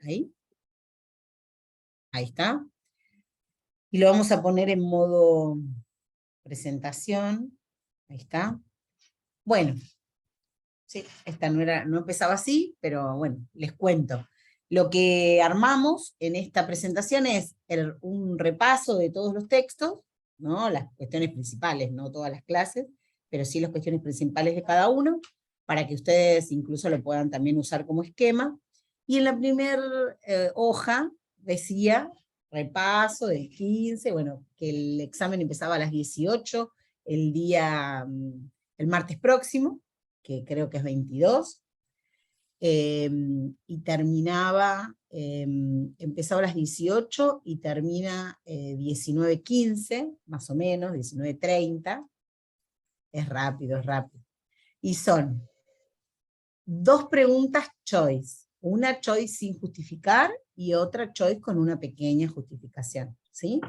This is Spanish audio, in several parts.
Ahí. Ahí está. Y lo vamos a poner en modo presentación. Ahí está. Bueno, sí, esta no empezaba así, pero bueno, les cuento. Lo que armamos en esta presentación es un repaso de todos los textos, ¿no? Las cuestiones principales, no todas las clases, pero sí las cuestiones principales de cada uno, para que ustedes incluso lo puedan también usar como esquema. Y en la primera hoja decía repaso del 15, bueno, que el examen empezaba a las 18, el martes próximo, que creo que es 22, y terminaba, empezaba a las 18 y termina 19:15, más o menos, 19:30, es rápido, es rápido. Y son 2 preguntas choice, una choice sin justificar y otra choice con una pequeña justificación, ¿sí?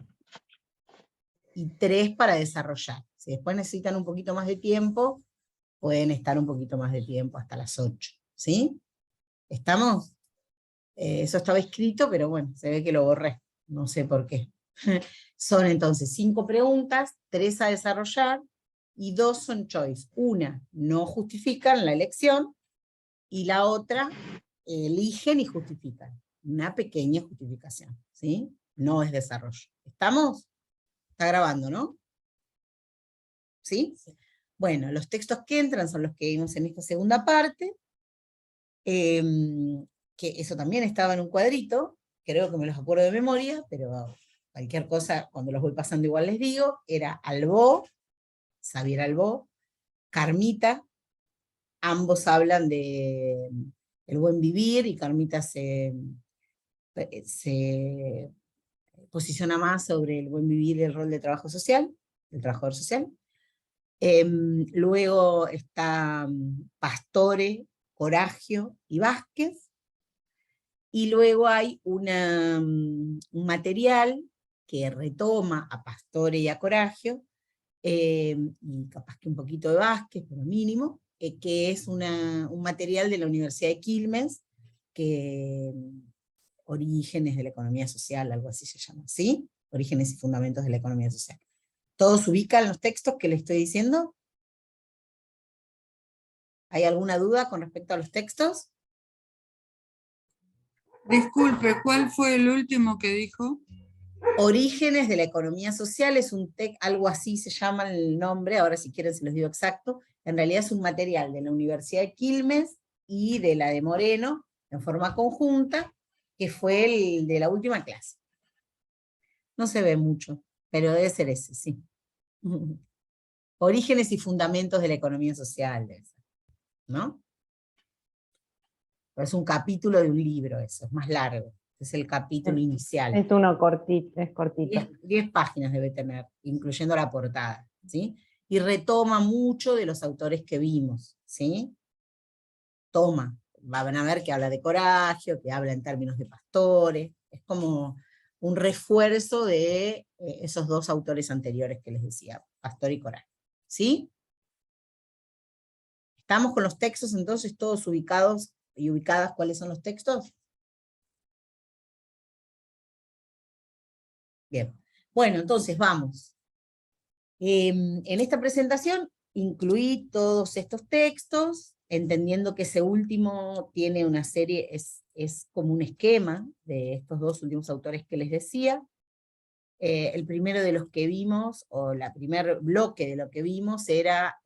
Y 3 para desarrollar. Si después necesitan un poquito más de tiempo, pueden estar un poquito más de tiempo, hasta las 8, ¿sí? ¿Estamos? Eso estaba escrito, pero bueno, se ve que lo borré, no sé por qué. Son entonces 5 preguntas, 3 a desarrollar, y 2 son choice. Una, no justifican la elección, y la otra, eligen y justifican. Una pequeña justificación, ¿sí? No es desarrollo. ¿Estamos? Está grabando, ¿no? ¿Sí? Bueno, los textos que entran son los que vimos en esta segunda parte, que eso también estaba en un cuadrito, creo que me los acuerdo de memoria, pero cualquier cosa, cuando los voy pasando igual les digo, era Albó, Xavier Albó, Carmita, ambos hablan de el buen vivir, y Carmita se posiciona más sobre el buen vivir y el rol de trabajo social, del trabajador social. Luego está Pastore, Coragio y Vázquez, y luego hay un material que retoma a Pastore y a Coragio, y capaz que un poquito de Vázquez, pero mínimo, que es un material de la Universidad de Quilmes, que Orígenes de la Economía Social, algo así se llama, ¿sí? Orígenes y Fundamentos de la Economía Social. ¿Todos ubican los textos que les estoy diciendo? ¿Hay alguna duda con respecto a los textos? Disculpe, ¿cuál fue el último que dijo? Orígenes de la Economía Social es un texto, algo así se llama el nombre, ahora si quieren se los digo exacto, en realidad es un material de la Universidad de Quilmes y de la de Moreno, en forma conjunta, que fue el de la última clase. No se ve mucho, pero debe ser ese, sí. Orígenes y Fundamentos de la Economía Social, ¿no? Pero es un capítulo de un libro eso, es más largo, es el capítulo inicial. Es uno cortito, es cortito. 10 páginas debe tener, incluyendo la portada, ¿sí? Y retoma mucho de los autores que vimos, ¿sí? Van a ver que habla de Coragio, que habla en términos de Pastore, es como un refuerzo de esos 2 autores anteriores que les decía, Pastore y Coragio, ¿sí? ¿Estamos con los textos entonces todos ubicados y ubicadas cuáles son los textos? Bien. Bueno, entonces vamos. En esta presentación incluí todos estos textos, entendiendo que ese último tiene una serie, es como un esquema de estos 2 últimos autores que les decía. El primero de los que vimos, o la primer bloque de lo que vimos, era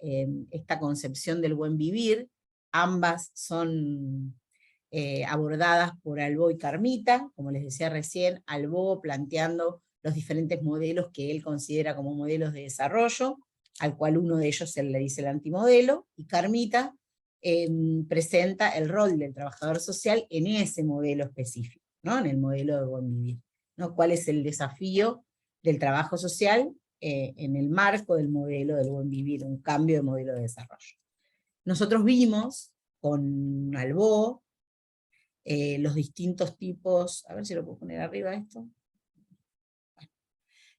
esta concepción del buen vivir. Ambas son abordadas por Albó y Carmita, como les decía recién, Albó planteando los diferentes modelos que él considera como modelos de desarrollo, al cual uno de ellos se le dice el antimodelo, y Carmita presenta el rol del trabajador social en ese modelo específico, ¿no? En el modelo de buen vivir, ¿no? ¿Cuál es el desafío del trabajo social en el marco del modelo del buen vivir, un cambio de modelo de desarrollo? Nosotros vimos con Albó los distintos tipos, a ver si lo puedo poner arriba esto,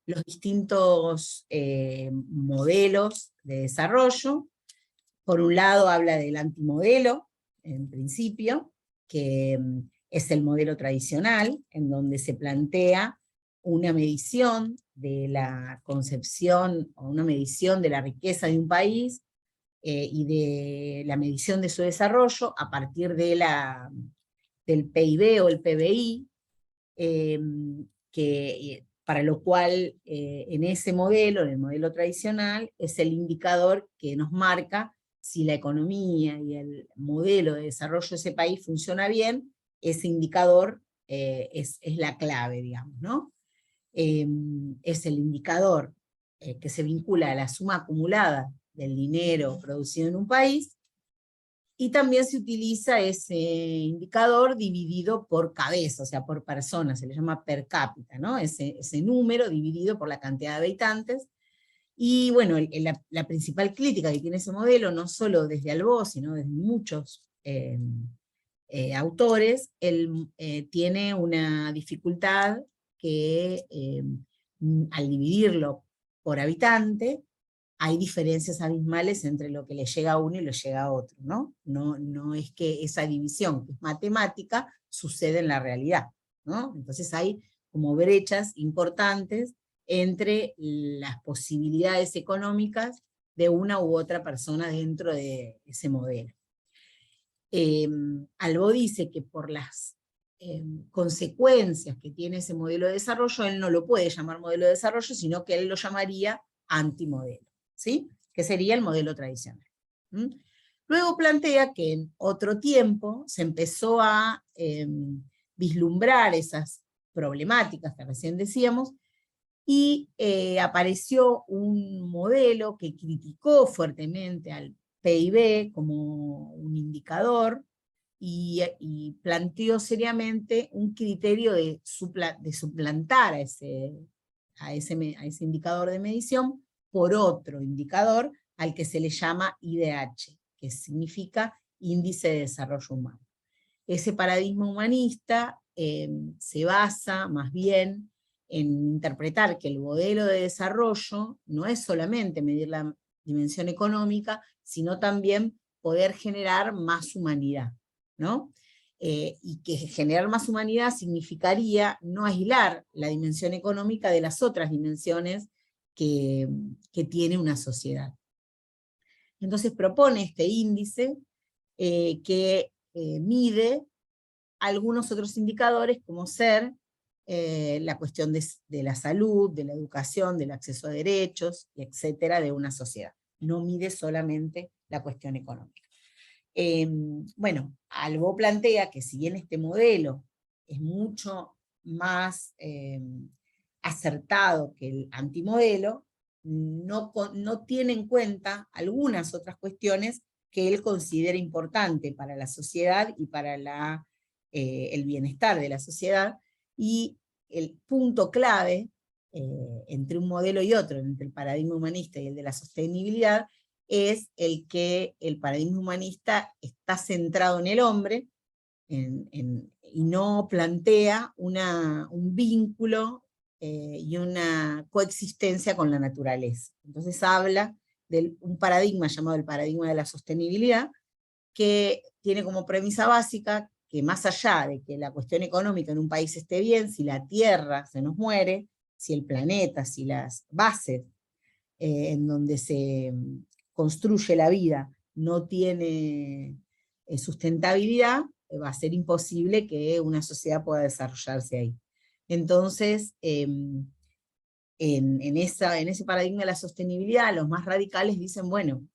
los distintos modelos de desarrollo. Por un lado habla del antimodelo, en principio, que es el modelo tradicional, en donde se plantea una medición de la concepción, o una medición de la riqueza de un país, y de la medición de su desarrollo a partir de del PIB o el PBI, para lo cual en ese modelo, en el modelo tradicional, es el indicador que nos marca si la economía y el modelo de desarrollo de ese país funciona bien. Ese indicador es la clave, digamos, ¿no? Es el indicador que se vincula a la suma acumulada del dinero producido en un país, y también se utiliza ese indicador dividido por cabeza, o sea, por persona, se le llama per cápita, ¿no? Ese número dividido por la cantidad de habitantes. Y bueno, la principal crítica que tiene ese modelo, no solo desde Albó, sino desde muchos autores, él tiene una dificultad que al dividirlo por habitante, hay diferencias abismales entre lo que le llega a uno y le llega a otro, ¿no? No es que esa división, que es matemática, sucede en la realidad, ¿no? Entonces hay como brechas importantes entre las posibilidades económicas de una u otra persona dentro de ese modelo. Albó dice que por las consecuencias que tiene ese modelo de desarrollo, él no lo puede llamar modelo de desarrollo, sino que él lo llamaría antimodelo, ¿sí? Que sería el modelo tradicional. Luego plantea que en otro tiempo se empezó a vislumbrar esas problemáticas que recién decíamos, y apareció un modelo que criticó fuertemente al PIB como un indicador, y planteó seriamente un criterio de suplantar a ese indicador de medición por otro indicador al que se le llama IDH, que significa Índice de Desarrollo Humano. Ese paradigma humanista se basa más bien en interpretar que el modelo de desarrollo no es solamente medir la dimensión económica, sino también poder generar más humanidad, ¿no? Y que generar más humanidad significaría no aislar la dimensión económica de las otras dimensiones que tiene una sociedad. Entonces propone este índice que mide algunos otros indicadores, como ser la cuestión de la salud, de la educación, del acceso a derechos, etcétera, de una sociedad. No mide solamente la cuestión económica. Bueno, Albó plantea que si bien este modelo es mucho más acertado que el antimodelo, no tiene en cuenta algunas otras cuestiones que él considera importante para la sociedad y para el bienestar de la sociedad, y el punto clave entre un modelo y otro, entre el paradigma humanista y el de la sostenibilidad, es el que el paradigma humanista está centrado en el hombre, y no plantea un vínculo y una coexistencia con la naturaleza. Entonces habla de un paradigma llamado el paradigma de la sostenibilidad, que tiene como premisa básica que más allá de que la cuestión económica en un país esté bien, si la tierra se nos muere, si el planeta, si las bases en donde se construye la vida no tiene sustentabilidad, va a ser imposible que una sociedad pueda desarrollarse ahí. Entonces, en ese paradigma de la sostenibilidad, los más radicales dicen, bueno,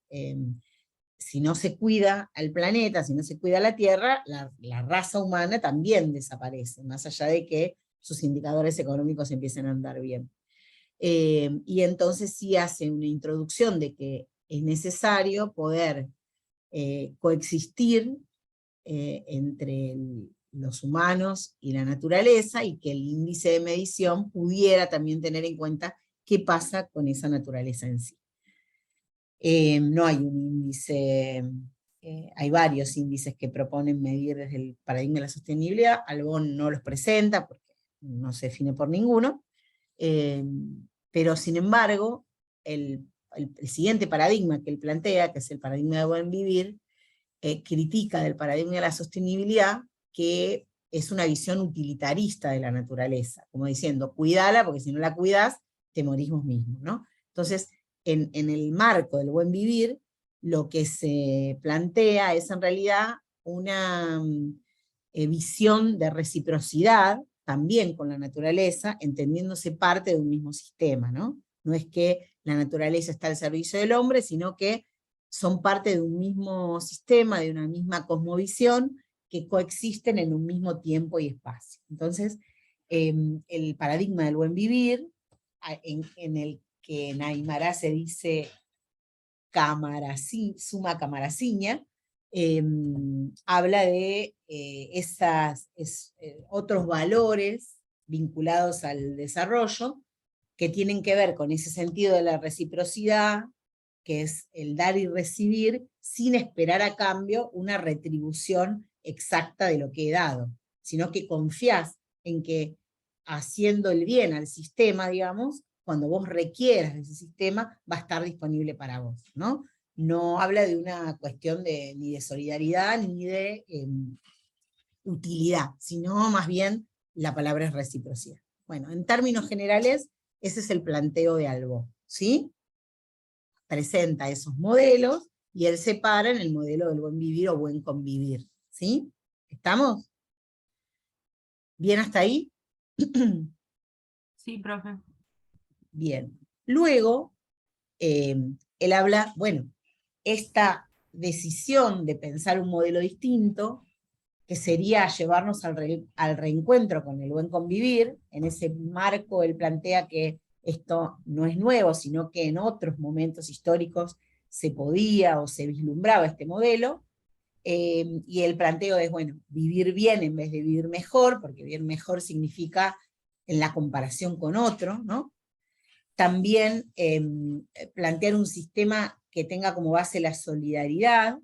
si no se cuida al planeta, si no se cuida la Tierra, la raza humana también desaparece, más allá de que sus indicadores económicos empiecen a andar bien. Y entonces sí hace una introducción de que es necesario poder coexistir entre los humanos y la naturaleza, y que el índice de medición pudiera también tener en cuenta qué pasa con esa naturaleza en sí. No hay un índice, hay varios índices que proponen medir desde el paradigma de la sostenibilidad. Albó no los presenta porque no se define por ninguno, pero sin embargo, el siguiente paradigma que él plantea, que es el paradigma de buen vivir, critica del paradigma de la sostenibilidad que es una visión utilitarista de la naturaleza, como diciendo, cuídala, porque si no la cuidas, te morís vos mismo, ¿no? Entonces, en el marco del buen vivir, lo que se plantea es en realidad una visión de reciprocidad, también con la naturaleza, entendiéndose parte de un mismo sistema, ¿no? No es que la naturaleza está al servicio del hombre, sino que son parte de un mismo sistema, de una misma cosmovisión, que coexisten en un mismo tiempo y espacio. Entonces, el paradigma del buen vivir, en el que en Aymara se dice suma camarasiña, habla de otros valores vinculados al desarrollo, que tienen que ver con ese sentido de la reciprocidad, que es el dar y recibir, sin esperar a cambio una retribución exacta de lo que he dado, sino que confías en que haciendo el bien al sistema, digamos, cuando vos requieras de ese sistema, va a estar disponible para vos, ¿no? No habla de una cuestión ni de solidaridad, ni de utilidad, sino más bien la palabra es reciprocidad. Bueno, en términos generales, ese es el planteo de Albó, ¿sí? Presenta esos modelos, y él separa en el modelo del buen vivir o buen convivir, ¿sí? ¿Estamos? ¿Bien hasta ahí? Sí, profe. Bien. Luego, él habla, bueno, esta decisión de pensar un modelo distinto, que sería llevarnos al reencuentro con el buen convivir. En ese marco él plantea que esto no es nuevo, sino que en otros momentos históricos se podía o se vislumbraba este modelo, y el planteo es, bueno, vivir bien en vez de vivir mejor, porque vivir mejor significa en la comparación con otro, ¿no? También plantear un sistema que tenga como base la solidaridad,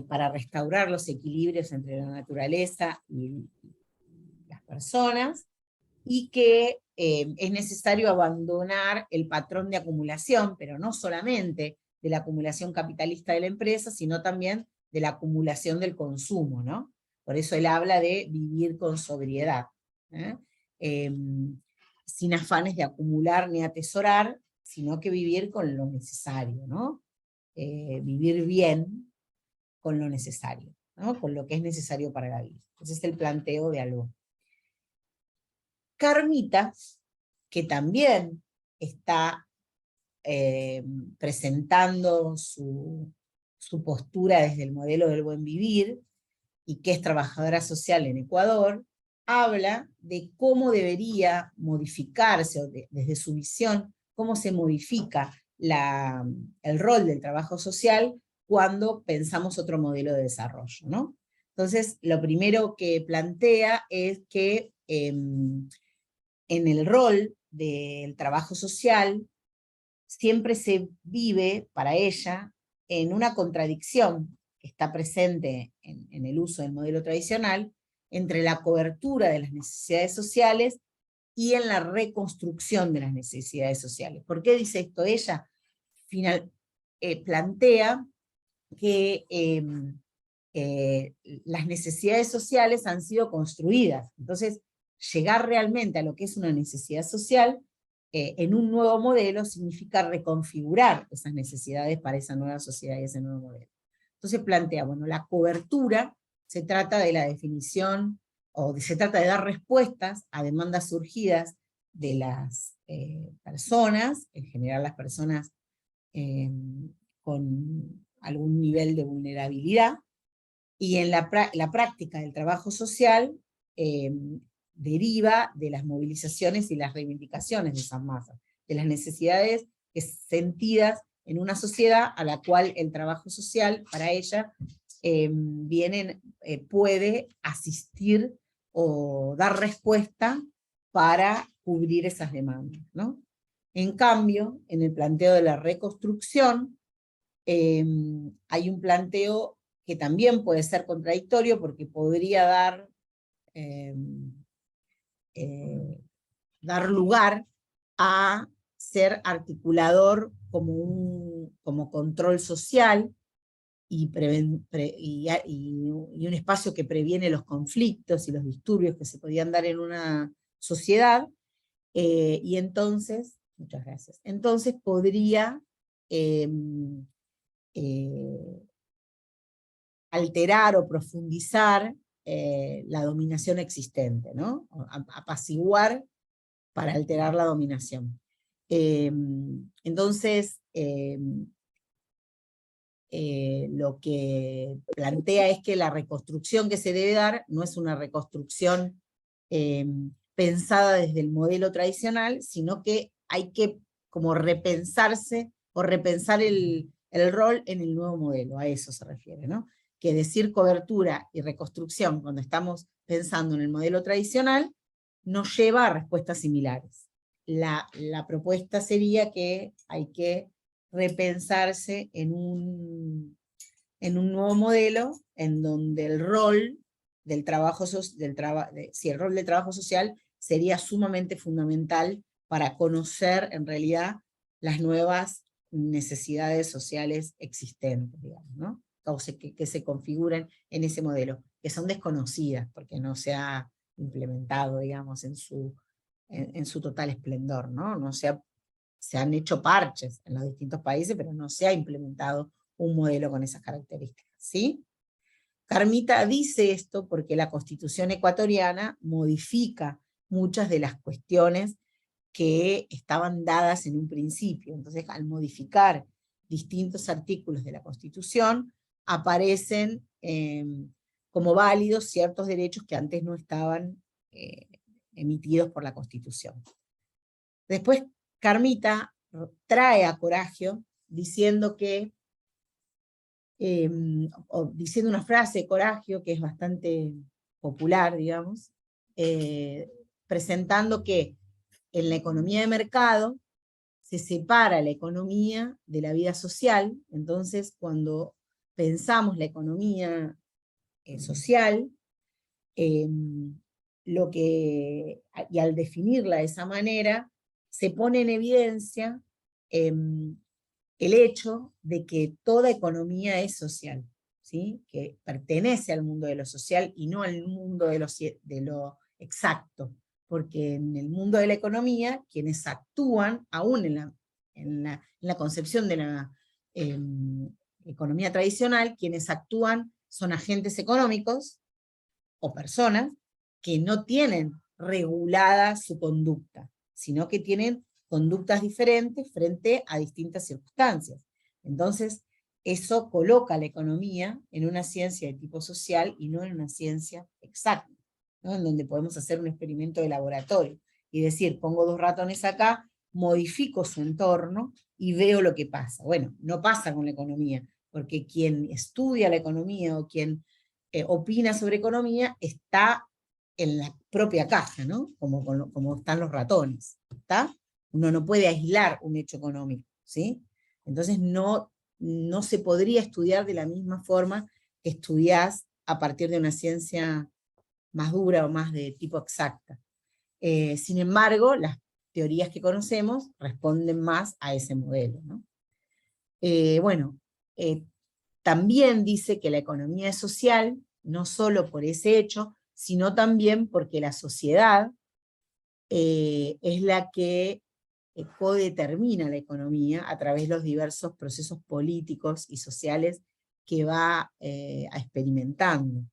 para restaurar los equilibrios entre la naturaleza y las personas, y que es necesario abandonar el patrón de acumulación, pero no solamente de la acumulación capitalista de la empresa, sino también de la acumulación del consumo, ¿no? Por eso él habla de vivir con sobriedad, ¿eh? Sin afanes de acumular ni atesorar, sino que vivir con lo necesario, ¿no? Vivir bien con lo necesario, ¿no? Con lo que es necesario para la vida. Ese es el planteo de Albó. Carmita, que también está presentando su postura desde el modelo del buen vivir, y que es trabajadora social en Ecuador, habla de cómo debería modificarse, o desde su visión, cómo se modifica el rol del trabajo social cuando pensamos otro modelo de desarrollo, ¿no? Entonces, lo primero que plantea es que en el rol del trabajo social siempre se vive para ella en una contradicción que está presente en el uso del modelo tradicional, entre la cobertura de las necesidades sociales y en la reconstrucción de las necesidades sociales. ¿Por qué dice esto ella? Plantea que las necesidades sociales han sido construidas. Entonces, llegar realmente a lo que es una necesidad social en un nuevo modelo significa reconfigurar esas necesidades para esa nueva sociedad y ese nuevo modelo. Entonces plantea, bueno, la cobertura se trata de la definición, se trata de dar respuestas a demandas surgidas de las personas, en general las personas con algún nivel de vulnerabilidad, y en la práctica del trabajo social deriva de las movilizaciones y las reivindicaciones de esas masas, de las necesidades sentidas en una sociedad a la cual el trabajo social, para ella, puede asistir o dar respuesta para cubrir esas demandas, ¿no? En cambio, en el planteo de la reconstrucción, hay un planteo que también puede ser contradictorio, porque podría dar lugar a ser articulador como control social, y un espacio que previene los conflictos y los disturbios que se podían dar en una sociedad, y entonces, muchas gracias, entonces podría alterar o profundizar la dominación existente, ¿no? Apaciguar para alterar la dominación. Entonces, lo que plantea es que la reconstrucción que se debe dar no es una reconstrucción pensada desde el modelo tradicional, sino que hay que como repensarse o repensar el rol en el nuevo modelo, a eso se refiere, ¿no? Que decir cobertura y reconstrucción cuando estamos pensando en el modelo tradicional nos lleva a respuestas similares. La propuesta sería que hay que repensarse en un nuevo modelo en donde el rol del trabajo, el rol del trabajo social sería sumamente fundamental para conocer en realidad las nuevas necesidades sociales existentes, digamos, ¿no? Que se configuren en ese modelo, que son desconocidas porque no se ha implementado, digamos, en su total esplendor, ¿no? Se han hecho parches en los distintos países, pero no se ha implementado un modelo con esas características, ¿sí? Carmita dice esto porque la Constitución ecuatoriana modifica muchas de las cuestiones que estaban dadas en un principio. Entonces, al modificar distintos artículos de la Constitución, aparecen como válidos ciertos derechos que antes no estaban emitidos por la Constitución. Después, Carmita trae a Coragio diciendo que, diciendo una frase de Coragio que es bastante popular, digamos, presentando que en la economía de mercado se separa la economía de la vida social. Entonces, cuando pensamos la economía social, y al definirla de esa manera, se pone en evidencia el hecho de que toda economía es social, ¿sí? Que pertenece al mundo de lo social y no al mundo de lo exacto, porque en el mundo de la economía, quienes actúan, aún en la concepción de la economía tradicional, quienes actúan son agentes económicos o personas que no tienen regulada su conducta, sino que tienen conductas diferentes frente a distintas circunstancias. Entonces, eso coloca a la economía en una ciencia de tipo social y no en una ciencia exacta, ¿no? En donde podemos hacer un experimento de laboratorio y decir, pongo 2 ratones acá, modifico su entorno y veo lo que pasa. Bueno, no pasa con la economía, porque quien estudia la economía o quien opina sobre economía está en la propia caja, ¿no? Como están los ratones, ¿está? Uno no puede aislar un hecho económico, ¿sí? Entonces no se podría estudiar de la misma forma que estudiás a partir de una ciencia más dura o más de tipo exacta. Sin embargo, las teorías que conocemos responden más a ese modelo, ¿no? También dice que la economía es social, no solo por ese hecho, sino también porque la sociedad es la que codetermina la economía a través de los diversos procesos políticos y sociales que va experimentando.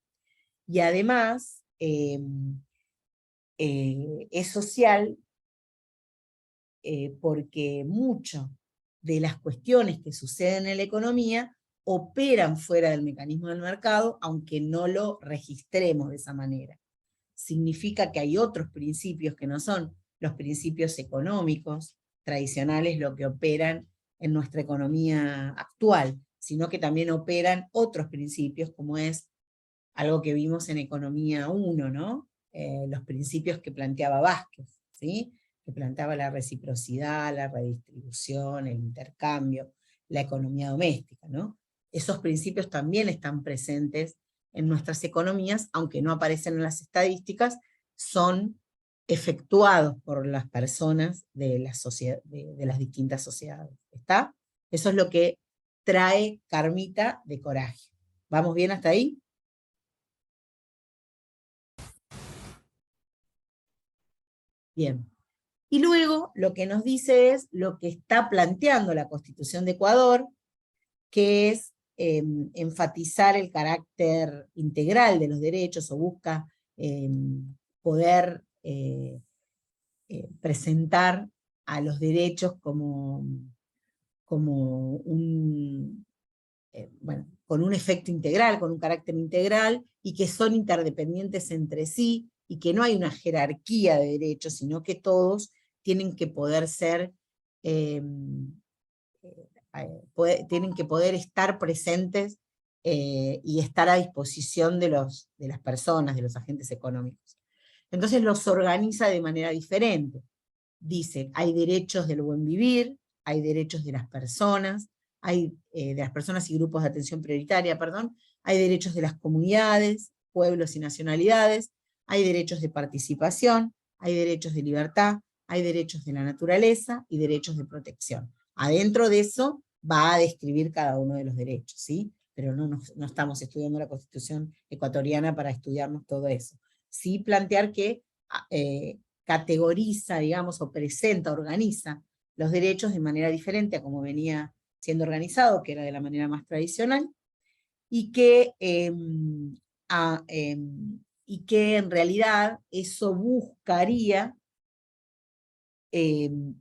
Y además es social porque muchas de las cuestiones que suceden en la economía operan fuera del mecanismo del mercado, aunque no lo registremos de esa manera. Significa que hay otros principios que no son los principios económicos tradicionales lo que operan en nuestra economía actual, sino que también operan otros principios, como es algo que vimos en Economía 1, ¿no? Los principios que planteaba Vázquez, ¿sí? Que planteaba la reciprocidad, la redistribución, el intercambio, la economía doméstica, ¿no? Esos principios también están presentes en nuestras economías, aunque no aparecen en las estadísticas, son efectuados por las personas de las distintas sociedades. ¿Está? Eso es lo que trae Carmita de Coraje. ¿Vamos bien hasta ahí? Bien. Y luego lo que nos dice es lo que está planteando la Constitución de Ecuador, que es enfatizar el carácter integral de los derechos, o busca poder presentar a los derechos como bueno, con un efecto integral, con un carácter integral, y que son interdependientes entre sí, y que no hay una jerarquía de derechos, sino que todos tienen que poder ser, tienen que poder estar presentes y estar a disposición de las personas, de los agentes económicos. Entonces los organiza de manera diferente. Dice, hay derechos del buen vivir, hay derechos de las personas, hay de las personas y grupos de atención prioritaria, perdón, hay derechos de las comunidades, pueblos y nacionalidades, hay derechos de participación, hay derechos de libertad, hay derechos de la naturaleza y derechos de protección. Adentro de eso va a describir cada uno de los derechos, ¿sí? Pero no estamos estudiando la Constitución ecuatoriana para estudiarnos todo eso. Sí plantear que categoriza, digamos, o presenta, organiza los derechos de manera diferente a como venía siendo organizado, que era de la manera más tradicional, y que en realidad eso buscaría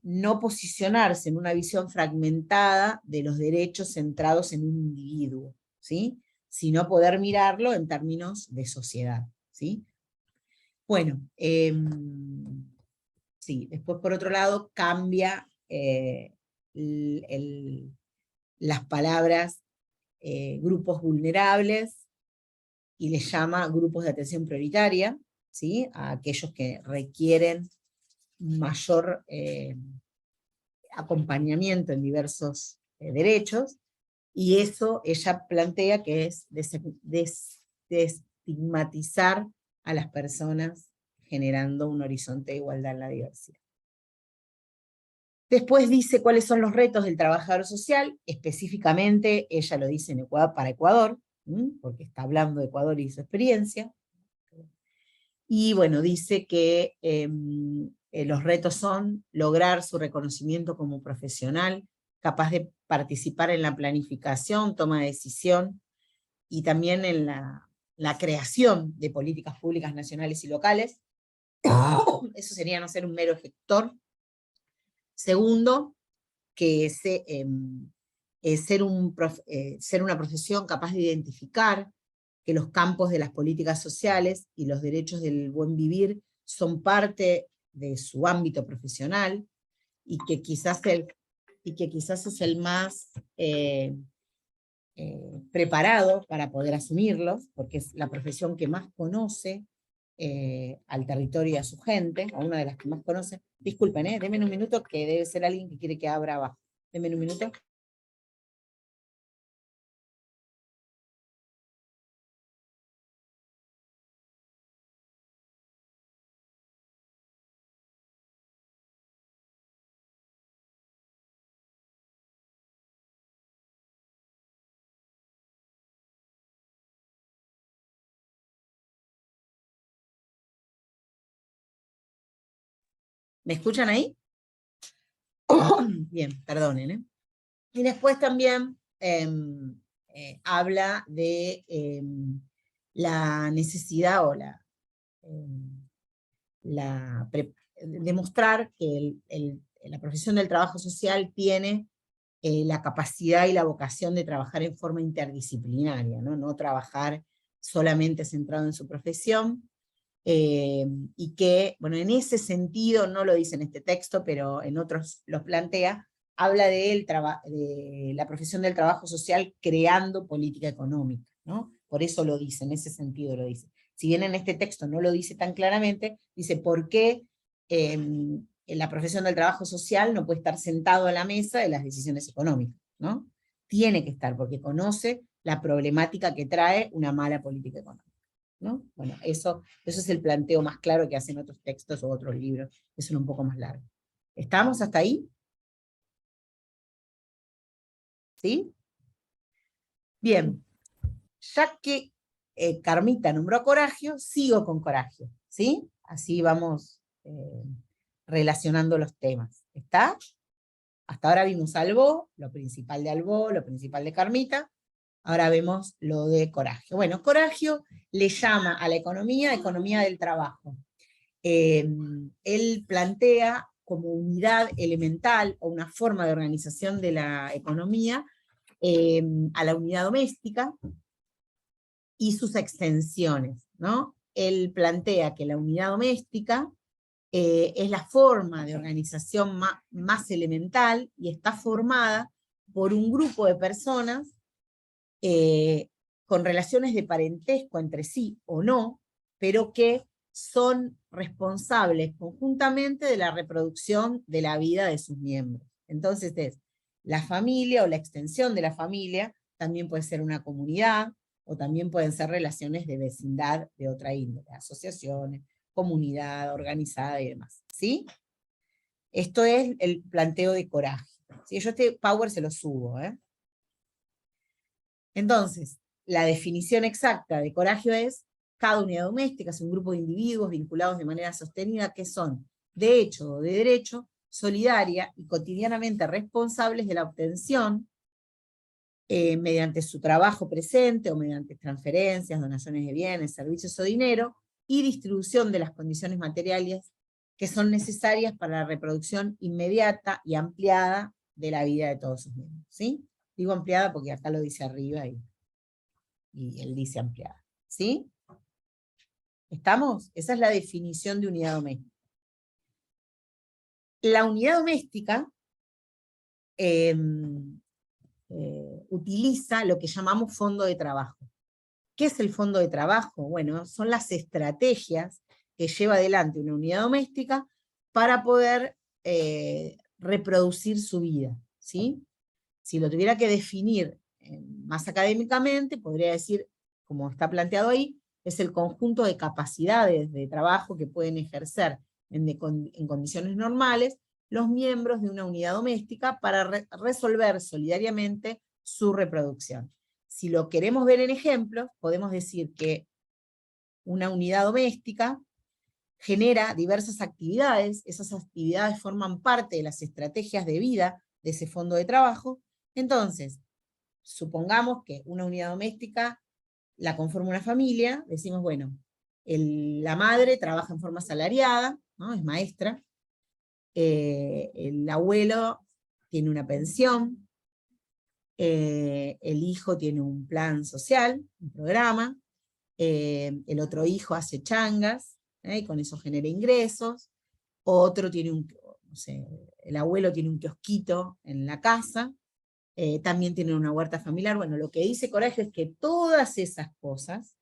no posicionarse en una visión fragmentada de los derechos centrados en un individuo, ¿sí? Sino poder mirarlo en términos de sociedad, ¿sí? Bueno, sí, después por otro lado cambia las palabras grupos vulnerables y les llama grupos de atención prioritaria, ¿sí? A aquellos que requieren mayor acompañamiento en diversos derechos, y eso ella plantea que es desestigmatizar a las personas generando un horizonte de igualdad en la diversidad. Después dice cuáles son los retos del trabajador social, específicamente ella lo dice en Ecuador, para Ecuador, porque está hablando de Ecuador y su experiencia. Y bueno, dice que los retos son lograr su reconocimiento como profesional, capaz de participar en la planificación, toma de decisión, y también en la creación de políticas públicas nacionales y locales. Eso sería no ser un mero ejecutor. Segundo, que ser una profesión capaz de identificar que los campos de las políticas sociales y los derechos del buen vivir son parte de su ámbito profesional, y que quizás es el más preparado para poder asumirlos, porque es la profesión que más conoce al territorio y a su gente, o una de las que más conoce. Disculpen, denme un minuto, que debe ser alguien que quiere que abra abajo. Denme un minuto. ¿Me escuchan ahí? Bien, perdonen. Y después también habla de la necesidad o demostrar que la profesión del trabajo social tiene la capacidad y la vocación de trabajar en forma interdisciplinaria, no trabajar solamente centrado en su profesión, y que, bueno, en ese sentido, no lo dice en este texto, pero en otros los plantea, habla de la profesión del trabajo social creando política económica, ¿no? Por eso lo dice, en ese sentido lo dice. Si bien en este texto no lo dice tan claramente, dice por qué la profesión del trabajo social no puede estar sentado a la mesa de las decisiones económicas, ¿no? Tiene que estar, porque conoce la problemática que trae una mala política económica, ¿no? Bueno, eso es el planteo más claro que hacen otros textos o otros libros, que son un poco más largos. ¿Estamos hasta ahí? ¿Sí? Bien, ya que Carmita nombró a Coragio, sigo con Coragio, ¿sí? Así vamos relacionando los temas. ¿Está? Hasta ahora vimos Albó, lo principal de Albó, lo principal de Carmita. Ahora vemos lo de Coragio. Bueno, Coragio le llama a la economía del trabajo. Él plantea como unidad elemental o una forma de organización de la economía a la unidad doméstica y sus extensiones, ¿no? Él plantea que la unidad doméstica es la forma de organización más elemental y está formada por un grupo de personas con relaciones de parentesco entre sí o no, pero que son responsables conjuntamente de la reproducción de la vida de sus miembros. Entonces es la familia o la extensión de la familia, también puede ser una comunidad, o también pueden ser relaciones de vecindad de otra índole, asociaciones, comunidad organizada y demás, ¿sí? Esto es el planteo de Coragio. ¿Sí? Yo este Power se lo subo, ¿eh? Entonces, la definición exacta de Coragio es: cada unidad doméstica es un grupo de individuos vinculados de manera sostenida que son, de hecho o de derecho, solidaria y cotidianamente responsables de la obtención, mediante su trabajo presente o mediante transferencias, donaciones de bienes, servicios o dinero, y distribución de las condiciones materiales que son necesarias para la reproducción inmediata y ampliada de la vida de todos sus miembros. ¿Sí? Digo ampliada porque acá lo dice arriba y él dice ampliada. ¿Sí? ¿Estamos? Esa es la definición de unidad doméstica. La unidad doméstica utiliza lo que llamamos fondo de trabajo. ¿Qué es el fondo de trabajo? Bueno, son las estrategias que lleva adelante una unidad doméstica para poder reproducir su vida, ¿sí? Si lo tuviera que definir más académicamente, podría decir, como está planteado ahí, es el conjunto de capacidades de trabajo que pueden ejercer en condiciones normales los miembros de una unidad doméstica para resolver solidariamente su reproducción. Si lo queremos ver en ejemplos, podemos decir que una unidad doméstica genera diversas actividades, esas actividades forman parte de las estrategias de vida de ese fondo de trabajo. Entonces, supongamos que una unidad doméstica la conforma una familia, decimos, bueno, la madre trabaja en forma asalariada, ¿no? Es maestra, el abuelo tiene una pensión, el hijo tiene un plan social, un programa, el otro hijo hace changas, y con eso genera ingresos, otro tiene no sé, el abuelo tiene un kiosquito en la casa, también tienen una huerta familiar. Bueno, lo que dice Coragio es que todas esas cosas,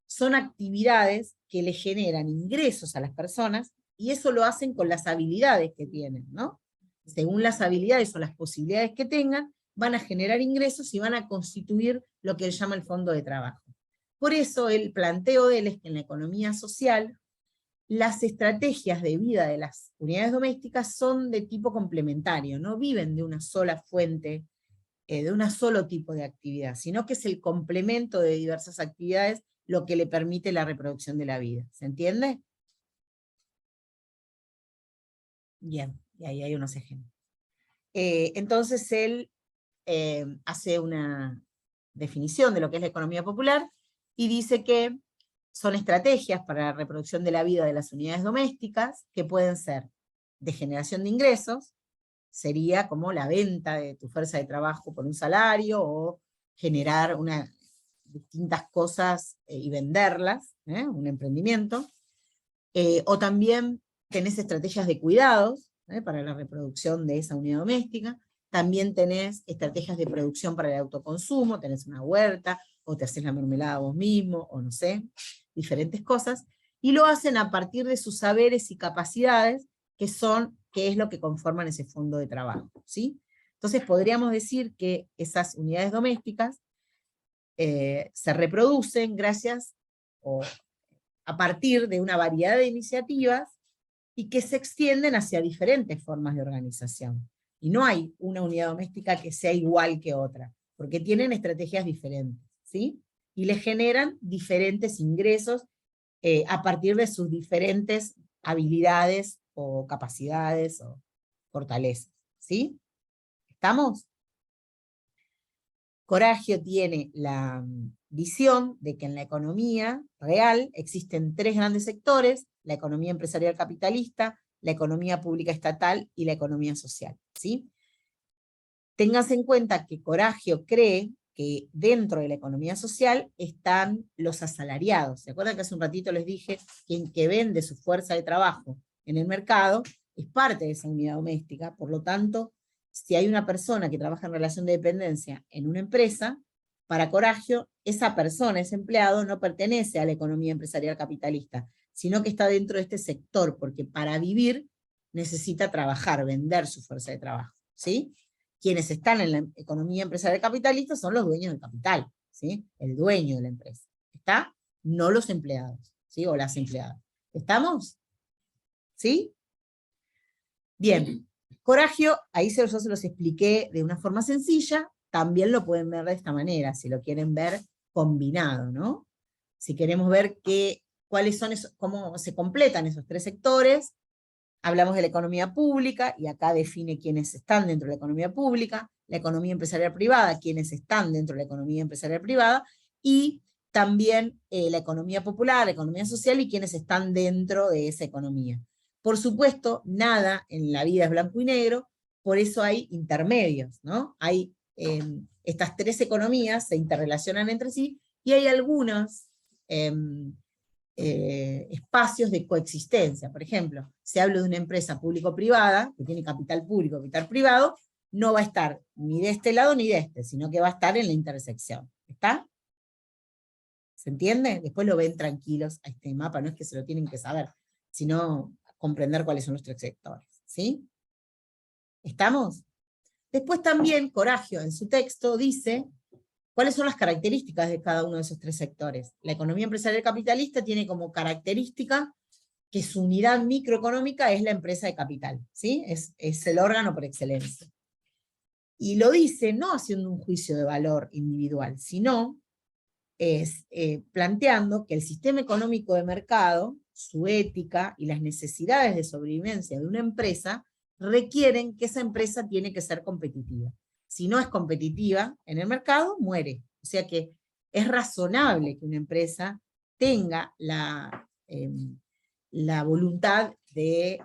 son actividades que le generan ingresos a las personas, y eso lo hacen con las habilidades que tienen, ¿no? Según las habilidades o las posibilidades que tengan, van a generar ingresos y van a constituir lo que él llama el fondo de trabajo. Por eso el planteo de él es que en la economía social, las estrategias de vida de las unidades domésticas son de tipo complementario, no viven de una sola fuente, de un solo tipo de actividad, sino que es el complemento de diversas actividades lo que le permite la reproducción de la vida. ¿Se entiende? Bien, y ahí hay unos ejemplos. Entonces él hace una definición de lo que es la economía popular y dice que son estrategias para la reproducción de la vida de las unidades domésticas que pueden ser de generación de ingresos, sería como la venta de tu fuerza de trabajo por un salario, o generar distintas cosas y venderlas, un emprendimiento, o también tenés estrategias de cuidados para la reproducción de esa unidad doméstica, también tenés estrategias de producción para el autoconsumo, tenés una huerta, o te haces la mermelada vos mismo, o no sé, diferentes cosas, y lo hacen a partir de sus saberes y capacidades, que es lo que conforman ese fondo de trabajo, ¿sí? Entonces podríamos decir que esas unidades domésticas se reproducen gracias o a partir de una variedad de iniciativas y que se extienden hacia diferentes formas de organización. Y no hay una unidad doméstica que sea igual que otra, porque tienen estrategias diferentes, ¿sí? Y les generan diferentes ingresos a partir de sus diferentes habilidades o capacidades o fortalezas, ¿sí? ¿Estamos? Coragio tiene la visión de que en la economía real existen tres grandes sectores: la economía empresarial capitalista, la economía pública estatal y la economía social, ¿sí? Ténganse en cuenta que Coragio cree que dentro de la economía social están los asalariados. ¿Se acuerdan que hace un ratito les dije que quien que vende su fuerza de trabajo en el mercado es parte de esa unidad doméstica? Por lo tanto, si hay una persona que trabaja en relación de dependencia en una empresa, para Coragio, esa persona, ese empleado, no pertenece a la economía empresarial capitalista, sino que está dentro de este sector, porque para vivir necesita trabajar, vender su fuerza de trabajo, ¿sí? Quienes están en la economía empresarial capitalista son los dueños del capital, ¿sí? El dueño de la empresa, ¿está? No los empleados, ¿sí? O las empleadas. ¿Estamos? ¿Sí? Bien. Coragio, ahí yo se los expliqué de una forma sencilla, también lo pueden ver de esta manera, si lo quieren ver combinado, ¿no? Si queremos ver cuáles son cómo se completan esos tres sectores, hablamos de la economía pública, y acá define quiénes están dentro de la economía pública, la economía empresarial privada, quiénes están dentro de la economía empresarial privada, y también la economía popular, la economía social, y quiénes están dentro de esa economía. Por supuesto, nada en la vida es blanco y negro, por eso hay intermedios, ¿no? Hay estas tres economías se interrelacionan entre sí, y hay algunos espacios de coexistencia. Por ejemplo, si hablo de una empresa público-privada, que tiene capital público, capital privado, no va a estar ni de este lado ni de este, sino que va a estar en la intersección. ¿Está? ¿Se entiende? Después lo ven tranquilos a este mapa, no es que se lo tienen que saber, sino comprender cuáles son los tres sectores. ¿Sí? ¿Estamos? Después también Coragio en su texto dice cuáles son las características de cada uno de esos tres sectores. La economía empresarial capitalista tiene como característica que su unidad microeconómica es la empresa de capital, ¿sí? Es el órgano por excelencia. Y lo dice no haciendo un juicio de valor individual, sino planteando que el sistema económico de mercado, su ética y las necesidades de sobrevivencia de una empresa requieren que esa empresa tiene que ser competitiva. Si no es competitiva en el mercado, muere. O sea que es razonable que una empresa tenga la voluntad de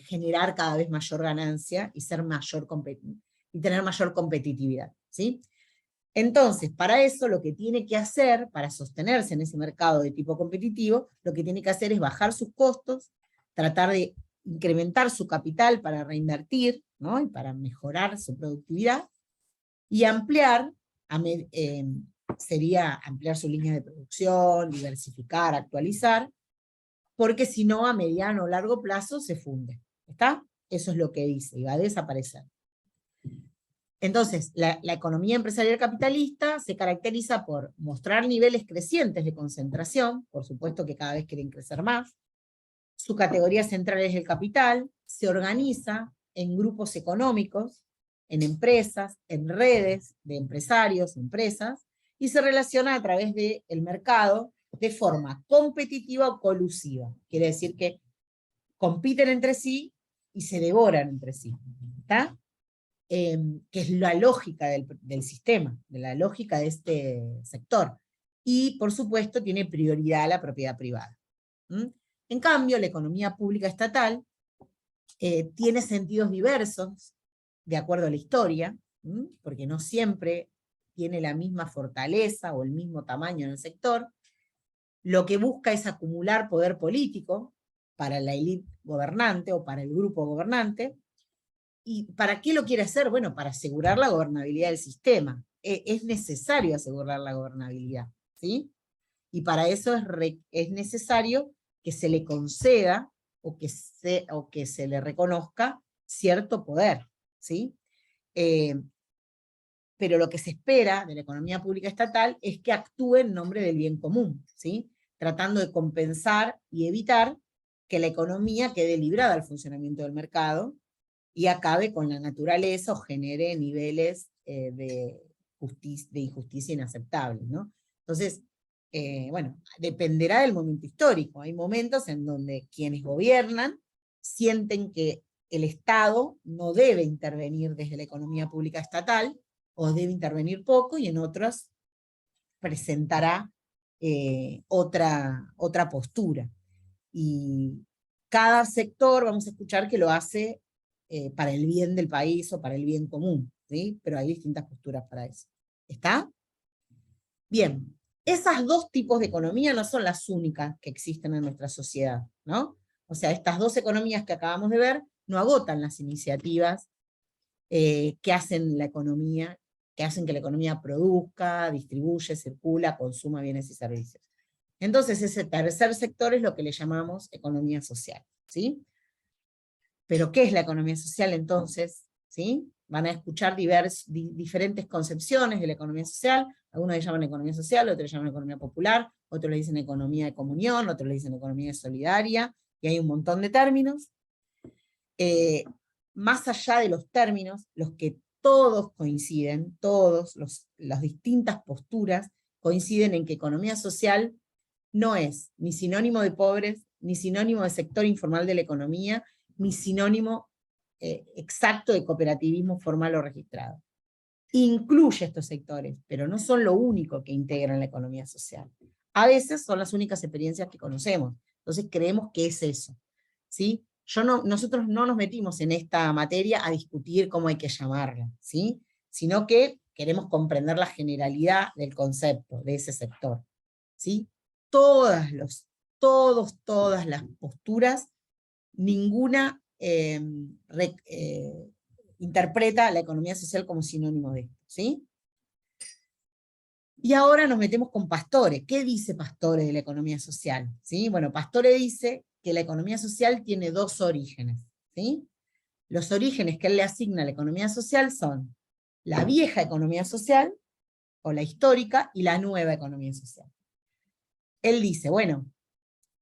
generar cada vez mayor ganancia y tener mayor competitividad, ¿sí? Entonces, para eso lo que tiene que hacer, para sostenerse en ese mercado de tipo competitivo, lo que tiene que hacer es bajar sus costos, tratar de incrementar su capital para reinvertir, ¿no? Y para mejorar su productividad, y ampliar, sería ampliar sus líneas de producción, diversificar, actualizar, porque si no, a mediano o largo plazo se funde. ¿Está? Eso es lo que dice, y va a desaparecer. Entonces, la economía empresarial capitalista se caracteriza por mostrar niveles crecientes de concentración, por supuesto que cada vez quieren crecer más. Su categoría central es el capital, se organiza en grupos económicos, en empresas, en redes de empresarios, empresas, y se relaciona a través del mercado de forma competitiva o colusiva. Quiere decir que compiten entre sí y se devoran entre sí. ¿Está? Que es la lógica del sistema, de la lógica de este sector. Y, por supuesto, tiene prioridad la propiedad privada. En cambio, la economía pública estatal tiene sentidos diversos, de acuerdo a la historia, porque no siempre tiene la misma fortaleza o el mismo tamaño en el sector. Lo que busca es acumular poder político para la élite gobernante o para el grupo gobernante. ¿Y para qué lo quiere hacer? Bueno, para asegurar la gobernabilidad del sistema. Es necesario asegurar la gobernabilidad, ¿sí? Y para eso es necesario que se le conceda o que se le reconozca cierto poder, ¿sí? Pero lo que se espera de la economía pública estatal es que actúe en nombre del bien común, ¿sí? Tratando de compensar y evitar que la economía quede librada al funcionamiento del mercado y acabe con la naturaleza o genere niveles de de injusticia inaceptable, ¿no? Entonces, bueno, dependerá del momento histórico. Hay momentos en donde quienes gobiernan sienten que el Estado no debe intervenir desde la economía pública estatal, o debe intervenir poco, y en otros presentará otra postura. Y cada sector vamos a escuchar que lo hace para el bien del país o para el bien común, ¿sí? Pero hay distintas posturas para eso. ¿Está? Bien, esas dos tipos de economía no son las únicas que existen en nuestra sociedad, ¿no? O sea, estas dos economías que acabamos de ver no agotan las iniciativas que hacen la economía, que hacen que la economía produzca, distribuye, circula, consuma bienes y servicios. Entonces, ese tercer sector es lo que le llamamos economía social, ¿sí? Pero, ¿qué es la economía social entonces? ¿Sí? Van a escuchar diferentes concepciones de la economía social. Algunos le llaman economía social, otros le llaman economía popular, otros le dicen economía de comunión, otros le dicen economía solidaria, y hay un montón de términos. Más allá de los términos, los que todos coinciden, las distintas posturas coinciden en que economía social no es ni sinónimo de pobres, ni sinónimo de sector informal de la economía, ni sinónimo exacto de cooperativismo formal o registrado. Incluye estos sectores, pero no son lo único que integran la economía social. A veces son las únicas experiencias que conocemos, entonces creemos que es eso, ¿sí? Nosotros no nos metimos en esta materia a discutir cómo hay que llamarla, ¿sí? Sino que queremos comprender la generalidad del concepto de ese sector, ¿sí? Todas las posturas, ninguna interpreta la economía social como sinónimo de esto, ¿sí? Y ahora nos metemos con Pastore. ¿Qué dice Pastore de la economía social? ¿Sí? Bueno, Pastore dice que la economía social tiene dos orígenes, ¿sí? Los orígenes que él le asigna a la economía social son la vieja economía social, o la histórica, y la nueva economía social. Él dice, bueno,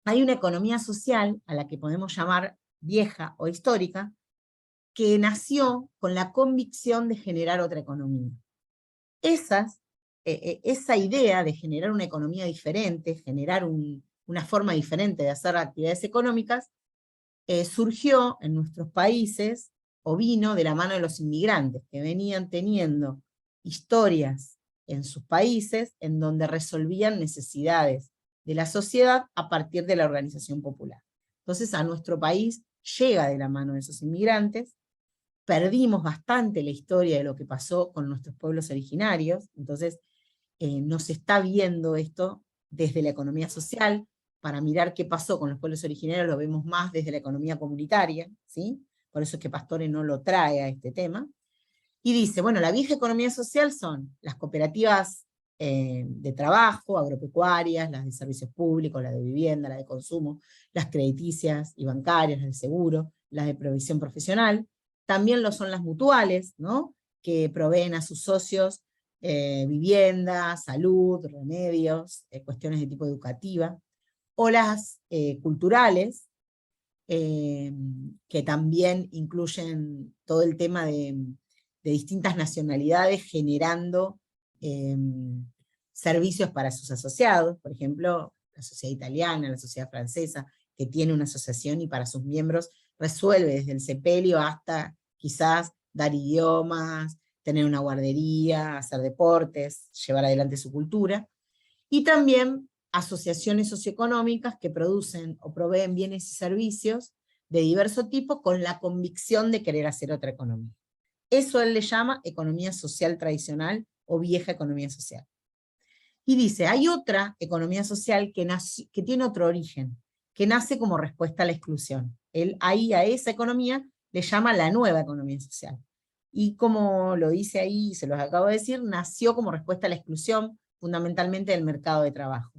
hay una economía social a la que podemos llamar vieja o histórica, que nació con la convicción de generar otra economía. Esa idea de generar una economía diferente, generar una forma diferente de hacer actividades económicas, surgió en nuestros países, o vino de la mano de los inmigrantes, que venían teniendo historias en sus países en donde resolvían necesidades de la sociedad a partir de la organización popular. Entonces a nuestro país llega de la mano de esos inmigrantes. Perdimos bastante la historia de lo que pasó con nuestros pueblos originarios, entonces no se está viendo esto desde la economía social. Para mirar qué pasó con los pueblos originarios lo vemos más desde la economía comunitaria, ¿sí? Por eso es que Pastore no lo trae a este tema. Y dice, bueno, la vieja economía social son las cooperativas de trabajo, agropecuarias, las de servicios públicos, las de vivienda, las de consumo, las crediticias y bancarias, las de seguro, las de provisión profesional. También lo son las mutuales, ¿no? Que proveen a sus socios vivienda, salud, remedios, cuestiones de tipo educativa, o las culturales, que también incluyen todo el tema de distintas nacionalidades generando servicios para sus asociados, por ejemplo, la sociedad italiana, la sociedad francesa, que tiene una asociación y para sus miembros resuelve desde el sepelio hasta quizás dar idiomas, tener una guardería, hacer deportes, llevar adelante su cultura, y también asociaciones socioeconómicas que producen o proveen bienes y servicios de diverso tipo con la convicción de querer hacer otra economía. Eso él le llama economía social tradicional o vieja economía social. Y dice, hay otra economía social que tiene otro origen, que nace como respuesta a la exclusión. Él ahí a esa economía le llama la nueva economía social. Y como lo dice ahí, se los acabo de decir, nació como respuesta a la exclusión, fundamentalmente del mercado de trabajo.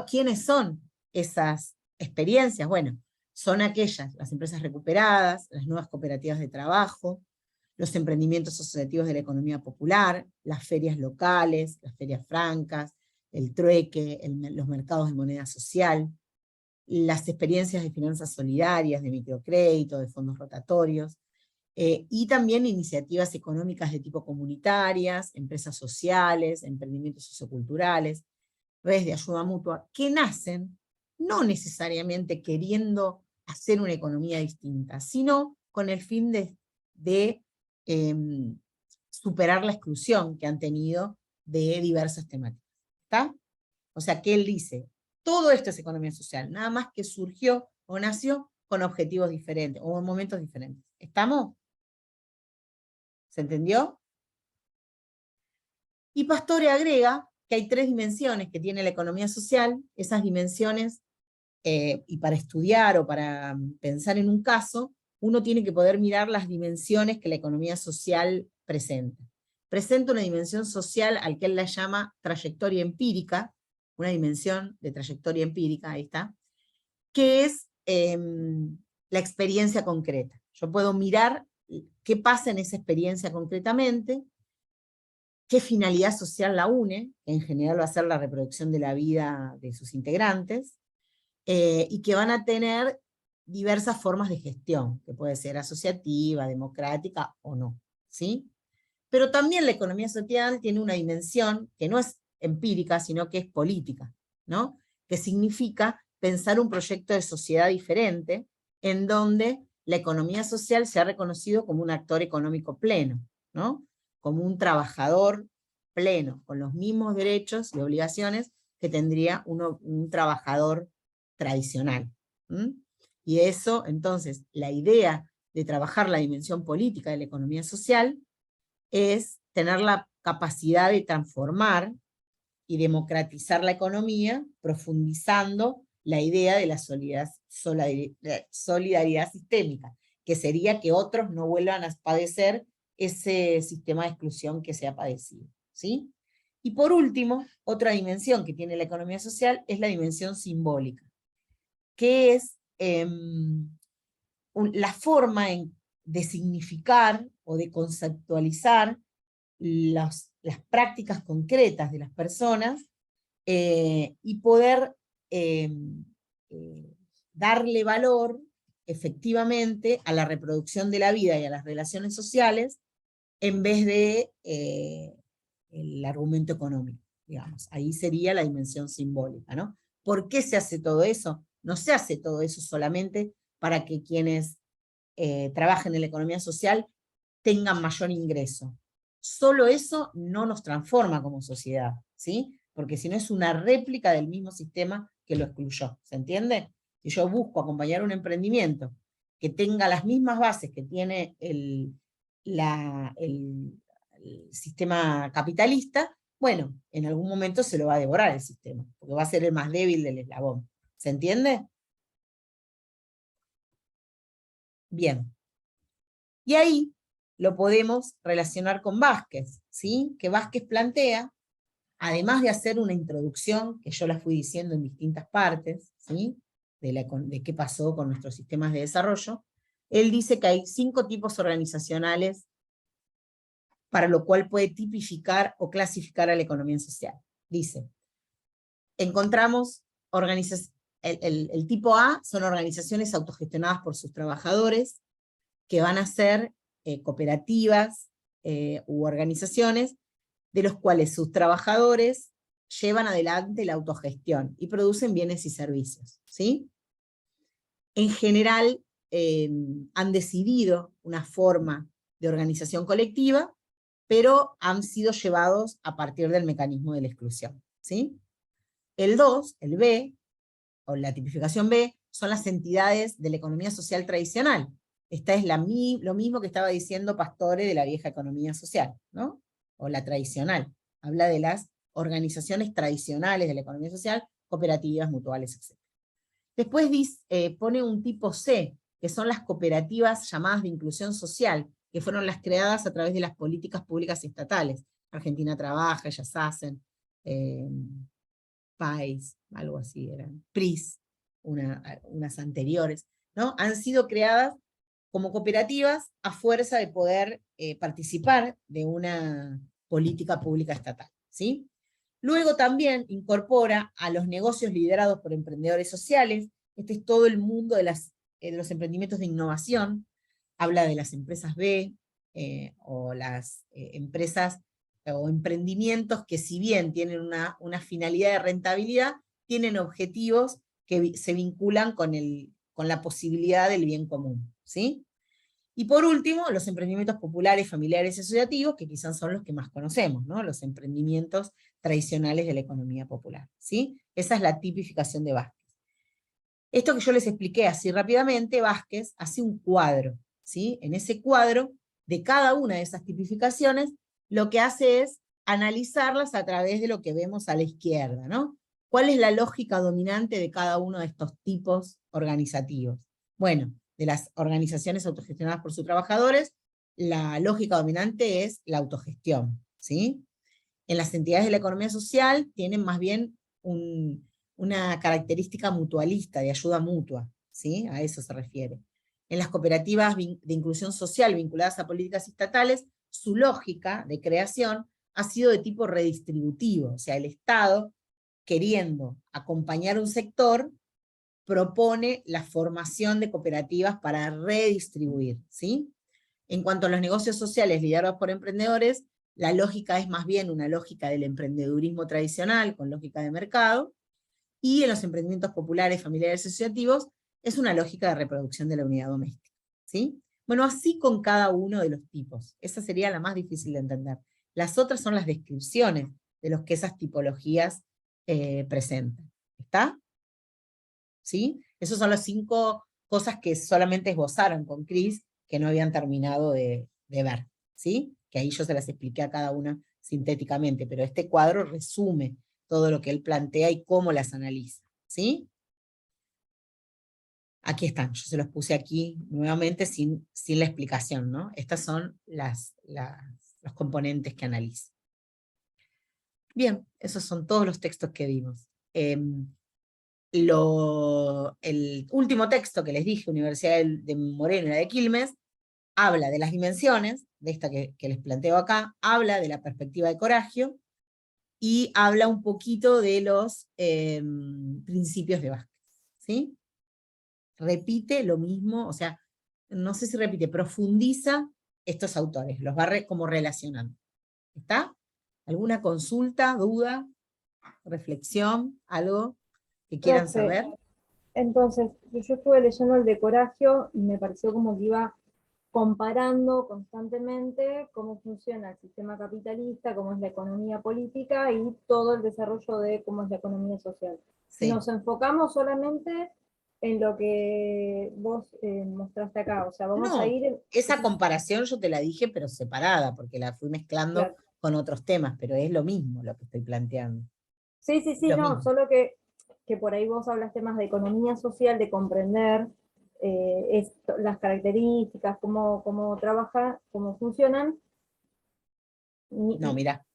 ¿Quiénes son esas experiencias? Bueno, son aquellas, las empresas recuperadas, las nuevas cooperativas de trabajo, los emprendimientos asociativos de la economía popular, las ferias locales, las ferias francas, el trueque, los mercados de moneda social, las experiencias de finanzas solidarias, de microcrédito, de fondos rotatorios, y también iniciativas económicas de tipo comunitarias, empresas sociales, emprendimientos socioculturales, redes de ayuda mutua, que nacen no necesariamente queriendo hacer una economía distinta, sino con el fin de superar la exclusión que han tenido de diversas temáticas. ¿Está? O sea, que él dice, todo esto es economía social, nada más que surgió o nació con objetivos diferentes, o en momentos diferentes. ¿Estamos? ¿Se entendió? Y Pastore agrega que hay 3 dimensiones que tiene la economía social, esas dimensiones, y para estudiar o para pensar en un caso, uno tiene que poder mirar las dimensiones que la economía social presenta. Presenta una dimensión social al que él la llama trayectoria empírica, una dimensión de trayectoria empírica, ahí está, que es la experiencia concreta. Yo puedo mirar qué pasa en esa experiencia concretamente, qué finalidad social la une, que en general va a ser la reproducción de la vida de sus integrantes, y que van a tener diversas formas de gestión, que puede ser asociativa, democrática o no, ¿sí? Pero también la economía social tiene una dimensión que no es empírica, sino que es política, ¿no? Que significa pensar un proyecto de sociedad diferente, en donde la economía social se ha reconocido como un actor económico pleno, ¿no? Como un trabajador pleno, con los mismos derechos y obligaciones que tendría un trabajador tradicional. Y eso, entonces, la idea de trabajar la dimensión política de la economía social es tener la capacidad de transformar y democratizar la economía, profundizando la idea de la solidaridad sistémica, que sería que otros no vuelvan a padecer ese sistema de exclusión que se ha padecido, ¿sí? Y por último, otra dimensión que tiene la economía social es la dimensión simbólica, que es la forma de significar o de conceptualizar las prácticas concretas de las personas, y poder darle valor efectivamente a la reproducción de la vida y a las relaciones sociales en vez de el argumento económico, digamos. Ahí sería la dimensión simbólica, ¿no? ¿Por qué se hace todo eso? No se hace todo eso solamente para que quienes trabajen en la economía social tengan mayor ingreso. Solo eso no nos transforma como sociedad, ¿sí? Porque si no es una réplica del mismo sistema que lo excluyó, ¿se entiende? Si yo busco acompañar un emprendimiento que tenga las mismas bases que tiene el sistema capitalista, bueno, en algún momento se lo va a devorar el sistema, porque va a ser el más débil del eslabón. ¿Se entiende? Bien. Y ahí lo podemos relacionar con Vázquez, ¿sí? Que Vázquez plantea, además de hacer una introducción, que yo la fui diciendo en distintas partes, ¿sí? De qué pasó con nuestros sistemas de desarrollo, él dice que hay 5 tipos organizacionales para lo cual puede tipificar o clasificar a la economía social. Dice, encontramos el tipo A son organizaciones autogestionadas por sus trabajadores, que van a ser cooperativas u organizaciones de los cuales sus trabajadores llevan adelante la autogestión y producen bienes y servicios, ¿sí? En general han decidido una forma de organización colectiva, pero han sido llevados a partir del mecanismo de la exclusión, ¿sí? El 2, el B, o la tipificación B, son las entidades de la economía social tradicional. Esta es lo mismo que estaba diciendo Pastore de la vieja economía social, ¿no? O la tradicional. Habla de las organizaciones tradicionales de la economía social, cooperativas, mutuales, etc. Después pone un tipo C, que son las cooperativas llamadas de inclusión social, que fueron las creadas a través de las políticas públicas estatales. Argentina Trabaja, ellas hacen, PAIS, algo así eran, PRIS, unas anteriores, ¿no? Han sido creadas como cooperativas a fuerza de poder participar de una política pública estatal, ¿sí? Luego también incorpora a los negocios liderados por emprendedores sociales. Este es todo el mundo de los emprendimientos de innovación, habla de las empresas B, o las empresas o emprendimientos que, si bien tienen una finalidad de rentabilidad, tienen objetivos que se vinculan con la posibilidad del bien común, ¿sí? Y por último, los emprendimientos populares, familiares y asociativos, que quizás son los que más conocemos, ¿no? Los emprendimientos tradicionales de la economía popular, ¿sí? Esa es la tipificación de Vázquez. Esto que yo les expliqué así rápidamente, Vázquez hace un cuadro, ¿sí? En ese cuadro, de cada una de esas tipificaciones, lo que hace es analizarlas a través de lo que vemos a la izquierda, ¿no? ¿Cuál es la lógica dominante de cada uno de estos tipos organizativos? Bueno, de las organizaciones autogestionadas por sus trabajadores, la lógica dominante es la autogestión, ¿sí? En las entidades de la economía social tienen más bien una característica mutualista, de ayuda mutua, ¿sí? A eso se refiere. En las cooperativas de inclusión social vinculadas a políticas estatales, su lógica de creación ha sido de tipo redistributivo, o sea, el Estado, queriendo acompañar un sector, propone la formación de cooperativas para redistribuir, ¿sí? En cuanto a los negocios sociales liderados por emprendedores, la lógica es más bien una lógica del emprendedurismo tradicional, con lógica de mercado, y en los emprendimientos populares, familiares y asociativos, es una lógica de reproducción de la unidad doméstica, ¿sí? Bueno, así con cada uno de los tipos. Esa sería la más difícil de entender. Las otras son las descripciones de los que esas tipologías presentan. ¿Está? ¿Sí? Esas son las 5 cosas que solamente esbozaron con Cris, que no habían terminado de ver, ¿sí? Que ahí yo se las expliqué a cada una sintéticamente, pero este cuadro resume todo lo que él plantea y cómo las analiza, ¿sí? Aquí están, yo se los puse aquí nuevamente sin la explicación, ¿no? Estas son los componentes que analiza. Bien, esos son todos los textos que vimos. El último texto que les dije, Universidad de Moreno y la de Quilmes, habla de las dimensiones, de esta que les planteo acá, habla de la perspectiva de Coragio, y habla un poquito de los principios de Vázquez, ¿sí? Repite lo mismo, o sea, no sé si repite, profundiza estos autores, los va como relacionando. ¿Está? ¿Alguna consulta, duda, reflexión, algo que quieran Profe, saber? entonces, yo estuve leyendo el de Coragio y me pareció como que iba comparando constantemente cómo funciona el sistema capitalista, cómo es la economía política y todo el desarrollo de cómo es la economía social. Si Sí. nos enfocamos solamente en lo que vos mostraste acá, o sea, vamos a No, ir... esa comparación yo te la dije, pero separada, porque la fui mezclando Claro. con otros temas, pero es lo mismo lo que estoy planteando. Sí, sí, sí, Lo no, mismo. solo que por ahí vos hablaste más de economía social, de comprender las características, cómo trabaja, cómo funcionan. No, mira,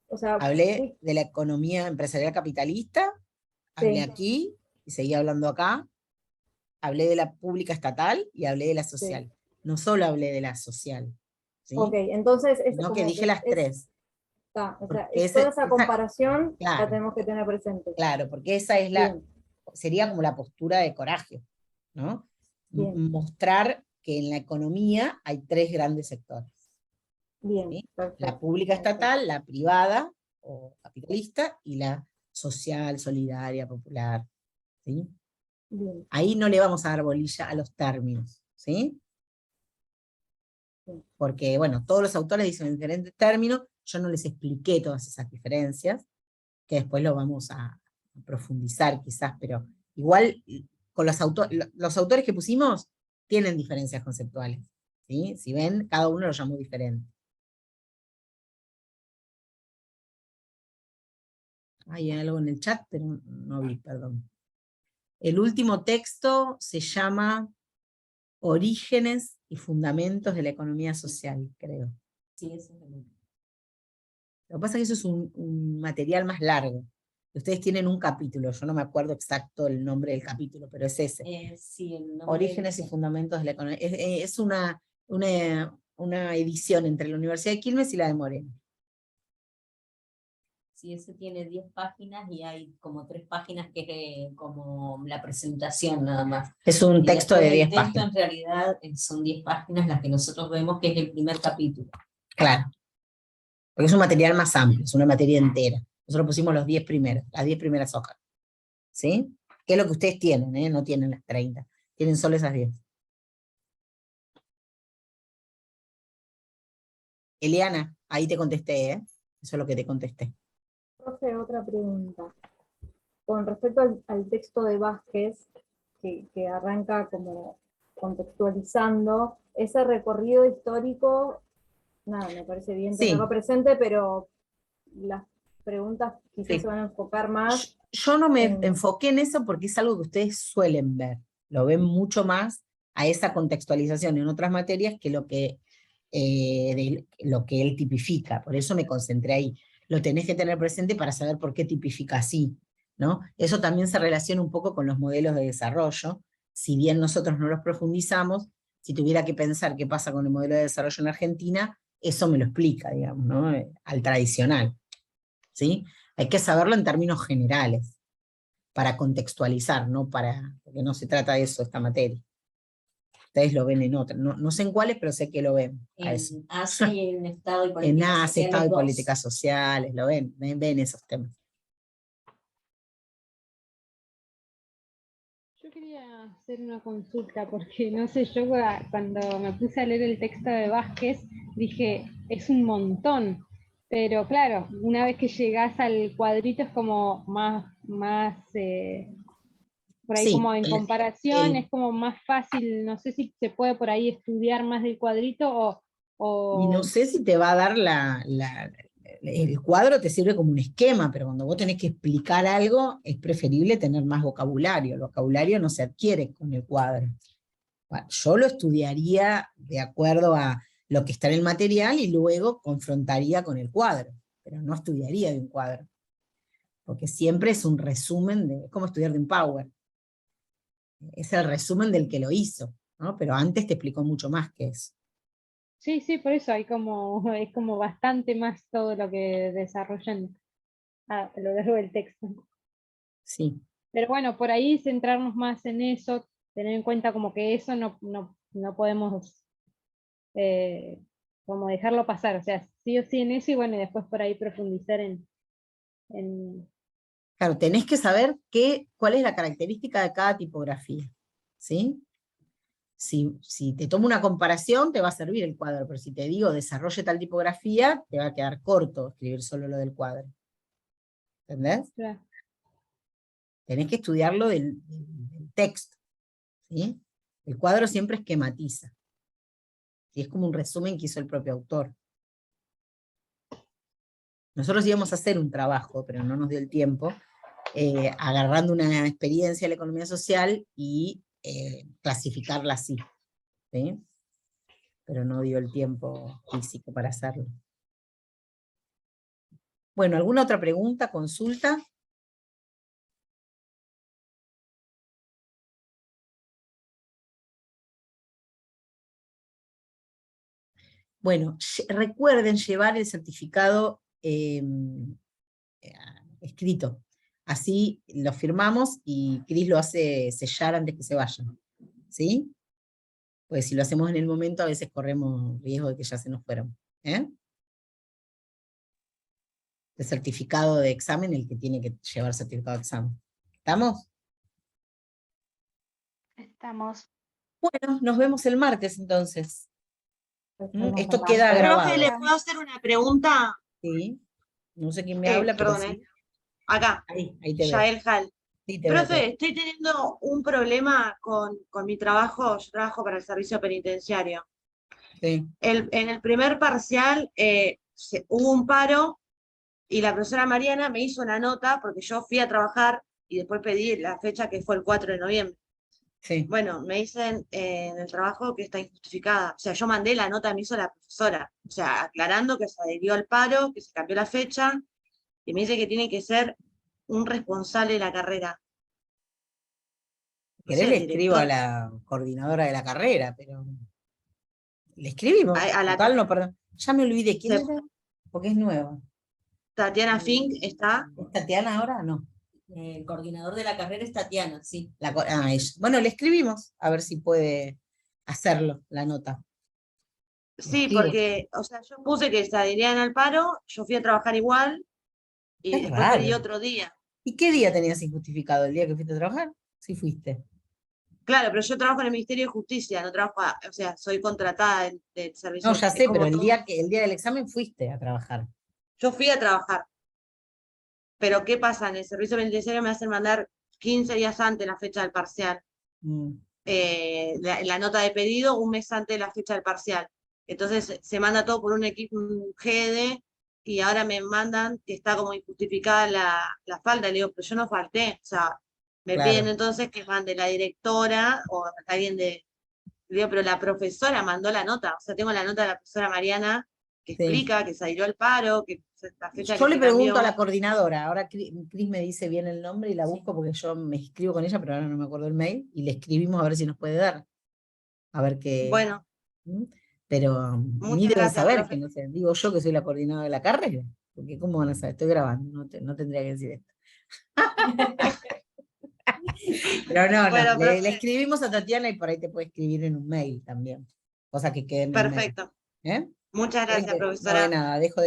O sea, hablé de la economía empresarial capitalista, hablé sí, aquí y seguí hablando acá, hablé de la pública estatal y hablé de la sí. social. No solo hablé de la social, Ok, ¿sí? entonces es Sino que como dije que las tres. o sea, Porque toda esa comparación la claro, tenemos que tener presente. claro, porque esa es Bien, sería como la postura de Coragio, ¿no? bien, Mostrar que en la economía hay 3 grandes sectores, bien, ¿sí? La perfecto. pública Perfecto. estatal, la privada o capitalista, y la social, solidaria, popular, ¿sí? Bien, Ahí no le vamos a dar bolilla a los términos, ¿sí? bien. Porque, bueno, todos los autores dicen diferentes términos, yo no les expliqué todas esas diferencias, que después lo vamos a profundizar quizás, pero igual con los autores que pusimos tienen diferencias conceptuales, ¿sí? Si ven, cada uno lo llamó diferente. Hay algo en el chat, pero no vi, perdón. El último texto se llama Orígenes y Fundamentos de la Economía Social, creo. Sí, ese es el último. Lo que pasa es que eso es un material más largo. Ustedes tienen un capítulo, yo no me acuerdo exacto el nombre del capítulo, pero es ese. Sí, el nombre Orígenes y Fundamentos de la Economía. Es una edición entre la Universidad de Quilmes y la de Moreno. sí, ese tiene 10 páginas y hay como 3 páginas que es como la presentación nada más. Es un texto de 10 páginas. El texto en realidad son 10 páginas las que nosotros vemos que es el primer capítulo. Claro. Porque es un material más amplio, es una materia entera. Nosotros pusimos los 10 primeros, las 10 primeras hojas. ¿Sí? Que es lo que ustedes tienen, ¿eh? No tienen las 30. Tienen solo esas 10. Eliana, ahí te contesté, ¿eh? Eso es lo que te contesté. Profe, otra pregunta. Con respecto al texto de Vázquez, que arranca como contextualizando, ese recorrido histórico, nada, me parece bien Sí. tenerlo presente, pero las preguntas quizás Sí. se van a enfocar más. Yo no me enfoqué en eso porque es algo que ustedes suelen ver. Lo ven mucho más a esa contextualización en otras materias que lo que él tipifica. Por eso me concentré ahí. Lo tenés que tener presente para saber por qué tipifica así, ¿no? Eso también se relaciona un poco con los modelos de desarrollo. Si bien nosotros no los profundizamos, si tuviera que pensar qué pasa con el modelo de desarrollo en Argentina, eso me lo explica, digamos, ¿no? Al tradicional, ¿sí? Hay que saberlo en términos generales, para contextualizar, ¿no? Porque no se trata de eso, esta materia. Ustedes lo ven en otras, no sé en cuáles, pero sé que lo ven. En ACE y en Estado y Políticas Sociales. En ACE, Estado y Políticas Sociales, lo ven esos temas. Yo quería hacer una consulta, porque no sé, yo cuando me puse a leer el texto de Vázquez, dije, es un montón, pero claro, una vez que llegás al cuadrito es como más por ahí sí, como en comparación es como más fácil, no sé si se puede por ahí estudiar más del cuadrito o... Y no sé si te va a dar el cuadro te sirve como un esquema, pero cuando vos tenés que explicar algo, es preferible tener más vocabulario. El vocabulario no se adquiere con el cuadro. Bueno, yo lo estudiaría de acuerdo a lo que está en el material y luego confrontaría con el cuadro, pero no estudiaría de un cuadro. Porque siempre es un resumen es como estudiar de un Power. Es el resumen del que lo hizo, ¿no? Pero antes te explicó mucho más que eso. Sí, sí, por eso es como bastante más todo lo que desarrollan a lo largo del texto. Sí. Pero bueno, por ahí centrarnos más en eso, tener en cuenta como que eso no podemos como dejarlo pasar, o sea, sí o sí en eso y bueno, y después por ahí profundizar en... Claro, tenés que saber cuál es la característica de cada tipografía, ¿sí? Si te tomo una comparación, te va a servir el cuadro, pero si te digo desarrolle tal tipografía, te va a quedar corto escribir solo lo del cuadro. ¿Entendés? Claro. Tenés que estudiarlo del texto, ¿sí? El cuadro siempre esquematiza. Y es como un resumen que hizo el propio autor. Nosotros íbamos a hacer un trabajo, pero no nos dio el tiempo, agarrando una experiencia de la economía social y clasificarla así, ¿sí? Pero no dio el tiempo físico para hacerlo. Bueno, ¿alguna otra pregunta, consulta? Bueno, recuerden llevar el certificado escrito. Así lo firmamos y Cris lo hace sellar antes que se vayan. ¿Sí? Pues si lo hacemos en el momento, a veces corremos riesgo de que ya se nos fueron. ¿Eh? El certificado de examen, el que tiene que llevar certificado de examen. ¿Estamos? Estamos. Bueno, nos vemos el martes entonces. Esto queda grabado. Profe, ¿le puedo hacer una pregunta? Sí. No sé quién me habla, Perdón, pero sí. Acá. Ahí te veo. Yael Hall. Sí, te Profe, veo. estoy teniendo un problema con mi trabajo. Yo trabajo para el servicio penitenciario. Sí. En el primer parcial hubo un paro y la profesora Mariana me hizo una nota porque yo fui a trabajar y después pedí la fecha que fue el 4 de noviembre. Sí. Bueno, me dicen en el trabajo que está injustificada. O sea, yo mandé la nota, me hizo la profesora. O sea, aclarando que se adhirió al paro, que se cambió la fecha, y me dice que tiene que ser un responsable de la carrera. O ¿Querés sea, le el escribo a director. la coordinadora de la carrera? Pero le escribimos. A la Total, no, perdón. Ya me olvidé. ¿Quién se- era? Porque es nueva. Tatiana Fink está. ¿Es Tatiana ahora? No. El coordinador de la carrera es Tatiana, sí. Ella. Bueno, le escribimos, a ver si puede hacerlo, la nota. Sí, Escribo. porque, o sea, yo puse que se adherían al paro, yo fui a trabajar igual y Es después pedí raro. otro día. ¿Y qué día tenías injustificado? ¿El día que fuiste a trabajar? Sí fuiste. Claro, pero yo trabajo en el Ministerio de Justicia, no trabajo, o sea, soy contratada del servicio. No, ya es sé, como pero el todo. día del examen fuiste a trabajar. Yo fui a trabajar, pero ¿qué pasa? En el servicio penitenciario me hacen mandar 15 días antes la fecha del parcial. Mm. La nota de pedido un mes antes de la fecha del parcial. Entonces se manda todo por un equipo, un GEDE, y ahora me mandan que está como injustificada la falta. Le digo, pero yo no falté. O sea, me Claro. piden entonces que mande la directora o alguien de... Le digo, pero la profesora mandó la nota. O sea, tengo la nota de la profesora Mariana que Sí. explica que se adhirió al paro, que la fecha Yo que le se pregunto cambió. a la coordinadora, ahora Cris me dice bien el nombre y la busco porque yo me escribo con ella, pero ahora no me acuerdo el mail, y le escribimos a ver si nos puede dar. A ver qué. Bueno, ¿Mm? Pero ni muchas deben gracias, saber profe. que no sé, digo yo que soy la coordinadora de la carrera, porque ¿cómo van a saber? Estoy grabando, no tendría que decir esto. Pero no, Bueno, le profe, escribimos a Tatiana y por ahí te puede escribir en un mail también, cosa que quede en el mail. perfecto. ¿Eh? Muchas gracias, No, de profesora. nada, dejo de